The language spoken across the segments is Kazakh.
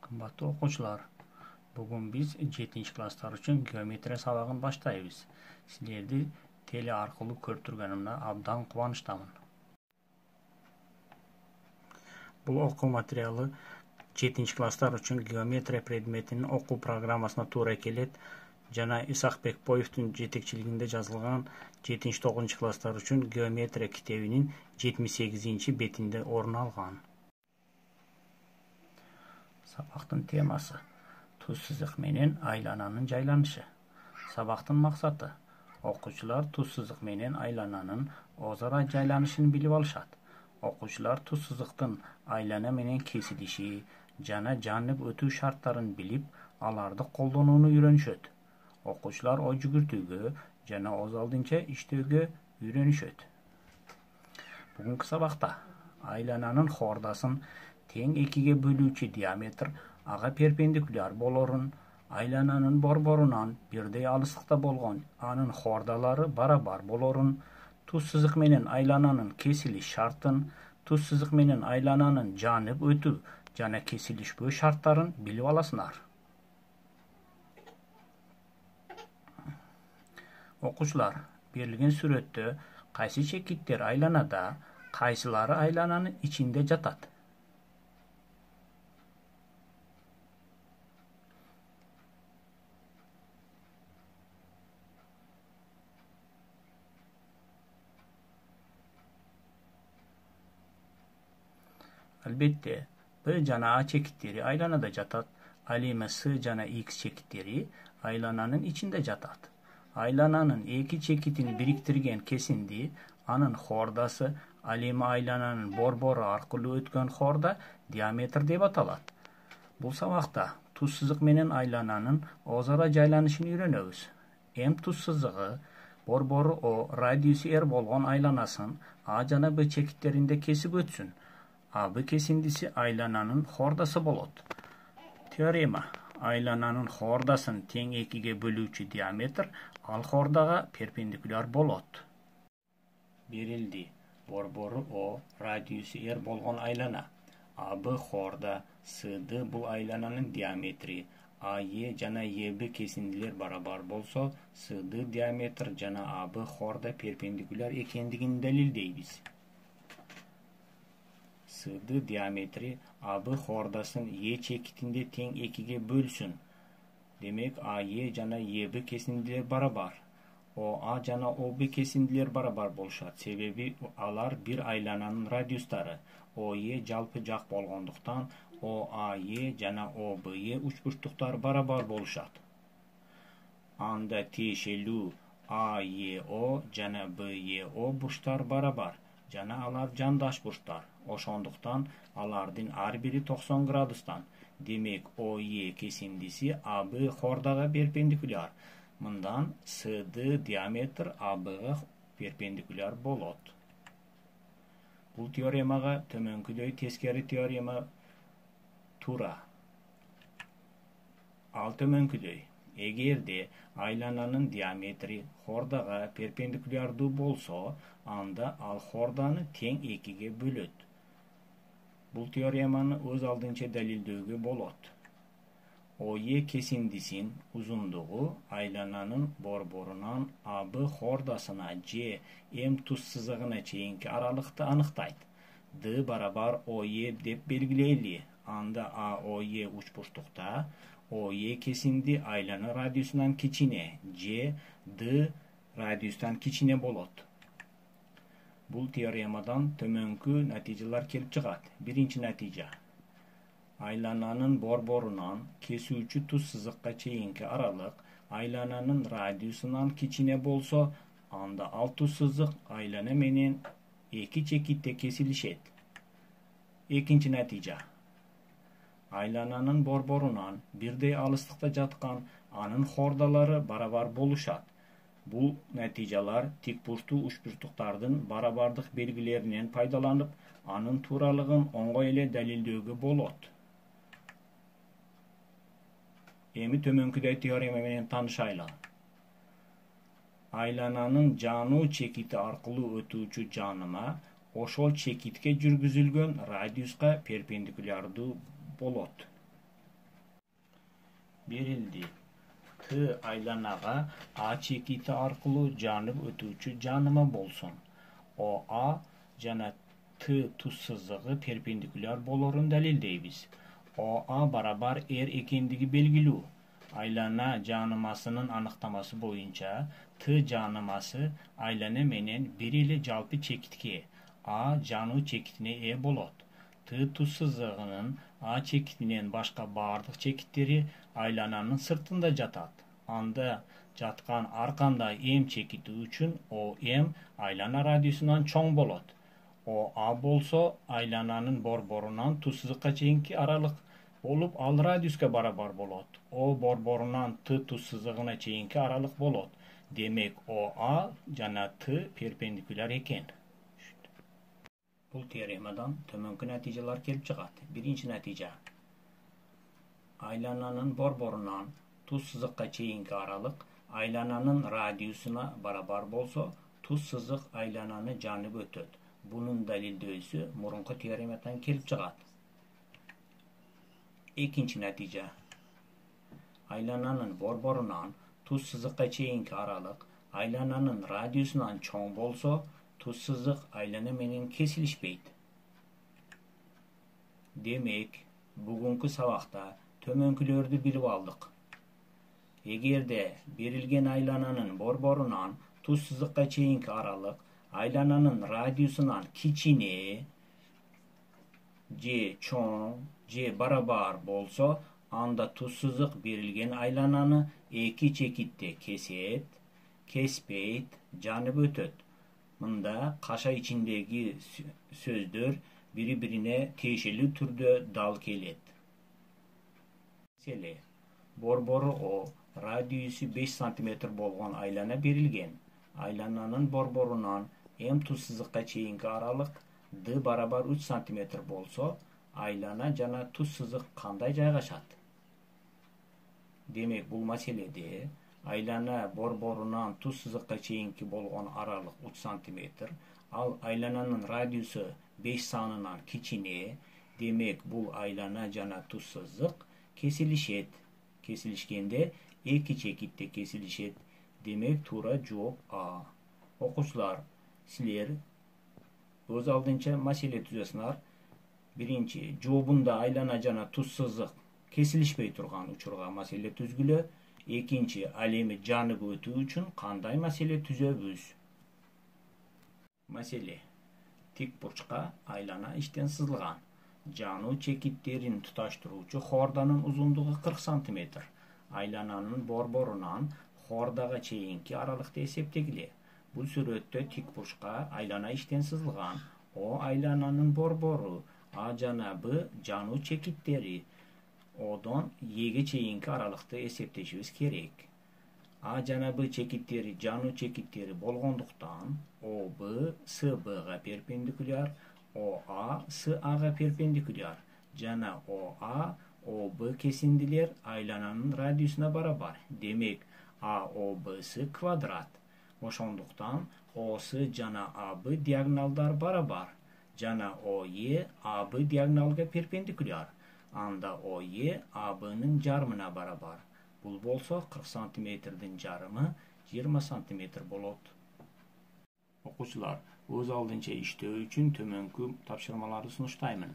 Kımbattуу окуучулар, бүгүн биз 7 класстар үчүн геометрия сабагын баштайбыз. Силерди теле аркылуу көрүп абдан кубанычтамын. Бул окуу материалы 7 класстар үчүн геометрия предметинин окуу программасына туура келет жана Исакбек Боевдун жетекчилигинде жазылган 7-9 класстар үчүн геометрия китебинин 78-бетинде орун алган. Сабактын темасы туз сызык менен айлананын жайланышы. Сабактын максаты окуучулар туз сызык менен айлананын өзара жайланышын билип алышат. Окуучулар туз сызыктын айлана менен кесилиши жана жанып өтүү шарттарын билип, аларды колдонууну үйрөнүшөт. Окуучулар ой жүгүртүүгө жана өз алдынча иштөөгө үйрөнүшөт. Бүгүнкү сабакта айлананын хордасын тең экиге бөлүүчү диаметр ага перпендикуляр болорун, айлананын борборунан бирдей алыстыкта болгон анын хордалары барабар болорун, туз сызык менен айлананын кесилиш шартын, туз сызык менен айлананын жанып өтүү жана кесилишпөө шарттарын билип аласыңар. Окуучулар, берилген сүрөттө кайсы чекиттер айланада, кайсылары айлананын ичинде жатат? Албетте, Б жана А чекиттери айланада жатат, ал эми С жана X чекиттери айлананын ичинде жатат. Айлананын эки чекитин бириктирген кесинди анын хордасы, ал эми айлананын борбору аркылуу өткөн хорда диаметр деп аталат. Бул сабакта туз сызык менен айлананын өзара жайланышын үйрөнөбүз. М туз сызыгы борбору О, радиусу R болгон айланасын А жана Б чекиттеринде кесип өтсүн. АБ кесиндиси айлананын хордасы болот. Теорема: айлананын хордасын тең экиге бөлүүчү диаметр ал хордага перпендикуляр болот. Берилди: борбору О, радиусу R болгон айлана. АБ хорда, СД бул айлананын диаметри. АЕ жана ЕБ кесиндилер барабар болсо, СД диаметр жана АБ хорда перпендикуляр экендигин далилдейбиз. СД диаметри АБ хордасын Е чекитинде тең экиге бөлсүн. Демек, АЕ жана ЕБ кесиндилер барабар. ОА жана ОБ кесиндилер барабар болушат, себеби алар бир айлананын радиустары. ОЕ жалпы жак болгондуктан, ОАЕ жана ОБЕ учбуштуктары барабар болушат. Анда тиешелүү АЕО жана БЕО бурчтар барабар жана алар жандаш бурчтар. Ошондуктан алардын ар бири 90 градустан. Демек, ОЕ кесиндиси АБ хордага перпендикуляр. Мындан СД диаметр АБга перпендикуляр болот. Бул теоремага төмөнкүдөй тескери теорема туура. Ал төмөнкүдөй: эгерде айлананын диаметри хордага перпендикулярдуу болсо, анда ал хорданы тең экиге бөлөт. Бул теореманы өз алдынча далилдөөгө болот. ОЕ кесиндисин узундугу айлананын борборунан АБ хордасына же М туз сызыгына чейинки аралыкты аныктайт. Д барабар ОЕ деп белгилейли. Анда АОЕ учбуштукта, ОЕ кесинди айлана радиусунан кичине, же Д радиустан кичине болот. Бул теоремадан төмөнкү натыйжалар келип чыгат. Биринчи натыйжа: айлананын борборунан кесүүчү туз сызыкка чейинки аралык айлананын радиусунан кичине болсо, анда ал туз сызык айлана менен эки чекитте кесилишет. Экинчи натыйжа: айлананын борборунан бирдей алыстыкта жаткан анын хордалары барабар болушат. Бул натыйжалар тикбурчтуу учбуштуктардын барабардык белгилеринен пайдаланып, анын тууралыгын оңой эле далилдөөгө болот. Эми төмөнкүдөй теорема менен таанышайлы. Айлананын жануу чекити аркылуу өтүүчү жаныма ошол чекитке жүргүзүлгөн радиуска перпендикулярдуу болот. berildi. T aylanaga A çekiti arkılуу janıp ötүүчү janıma bolsun. O A jana T tuz sızığı perpendikulyar bolorun dalildeybiz. O A barabar R ekendigi belgilүү. Aylana janımasının anıktaması boyunca T janıması aylana menen bir ile jalpı çekitke A januu çekitine E bolot. T tuz sızığının A çekitinen başka bardıq çekitleri aylananın sırtında jatat. Anda jatkan arkanda M çekiti üçün o M aylana radiyusundan çoң bolot. O A bolsa aylananın borborundan tuzsuzlukka çeyinki aralık olup al radiyuska barabar bolot. O borborundan T tuzsuzluğuna çeyinki aralık bolot. Demek o A jana T perpendikulyar eken. Bul teoremadan tömönkü neticeler kelip çıgat. Birinci netice. Aylananın borborundan tuzsuzlukka çeyinki aralık aylananın radiyusuna barabar bolsa tuzsuzluk aylananı janıp ötöt. Bunun dalildöysü murunku teoremadan kelip çıgat. İkinci netice. Aylananın borborundan tuzsuzlukka çeyinki aralık aylananın radiyusundan çoң bolsa tuzsuzluk aylana menen kesilişpeyt. Demek, bugünkü sabakta tömönkülördü bilip aldık. Egerde berilgen aylananın borborundan tuzsuzlukka çeyinki aralık aylananın radiyusundan kiçine C çoň C barabar bolsa anda tuzsuzluk berilgen aylananı eki çekitte keset, kespeyt, janıp ötöt. Mında kaşa içindeki sözdür biri-birine teşeli türde dal kelet. Mesele, borboru O, radiyusu 5 cm bolgan aylana berilgen. Aylananın borborundan M tuzsuzlukka çeyinki aralık D barabar 3 cm bolsa aylana jana tuzsuzluk kanday jaygaşat? Demek bul meselede aylana borborundan tuzsuzlukka çeyinki bolgan aralık 3 cm, al aylananın radiyusu 5 sanından kiçine, demek bul aylana jana tuzsuzluk kesilişet. Kesilişkende eki çekitte kesilişet. Demek tuğra жооп A. Okuçlar, sizler öz aldınca mesele tüzesizler. Birinci, жообунда aylana jana tuzsuzluk kesilişpey turgan uçurga mesele tüzgülü. Ekinci, al эми janıp ötүү üçün kanday mesele tüzöbüz? Mesele, tik burçka aylana işten sızılgan. Januu çekitlerin tutaştırıcı hordanın uzunluğu 40 cm. Aylananın borborundan hordaga çeyinki aralıkta eseptegili. Bu sürötte tik burçka aylana işten sızılgan. O aylananın borboru A janabı januu çekitleri O'dan Y'ge çeyinki aralıkta esepteşimiz kerek. A janabı çekitleri januu çekitleri bolgonduktan O B S B'ga perpendikulyar, O A S A'ga perpendikulyar. Jana O A O B kesindiler aylananın radiyusuna barabar. Demek A O B S kvadrat. Oşonduktan O S jana A B diagonaldar barabar. Jana O Y A B diagonalga perpendikulyar. Anda O Y A B'nın jarmına barabar. Bul bolsa 40 cm-din jarımı 20 cm bolot. Okuçular, öz aldınca iştөө üçün tömönkü tapşırmaları sunuştaymın.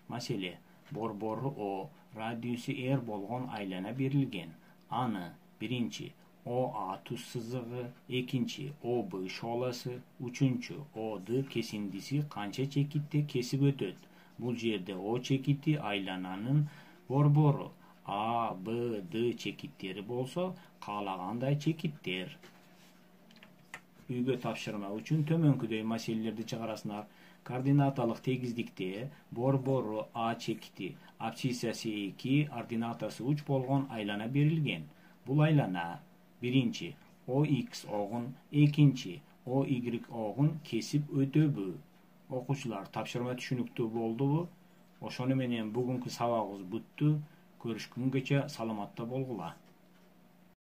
Mesele, borboru O, radiyusu R bolgon aylana berilgen. Anı, birinci, O A tuzsızığı, ekinci, O B şolası, üçüncü, O D kesindisi kança çekitte kesip ötöt. Bu jerde O çekiti aylananın borboru A, B, D çekitleri bolsa kalaganday çekitler. Üyge tapşırma üçün tömönküдөй meselelerdi çıkarasınlar. Koordinatalık tegizlikte borboru A çekiti absisiyası 2, ordinatası 3 bolgon aylana berilgen. Bul aylana birinci O X oğun, ekinci O Y oğun kesip ötöbü. Okuçular, tapşırma düşünüktü boldu bu. Oşonu menen bugünkü sabagыбыз бүтtü. Görüşküngeçe salamatta bolgula.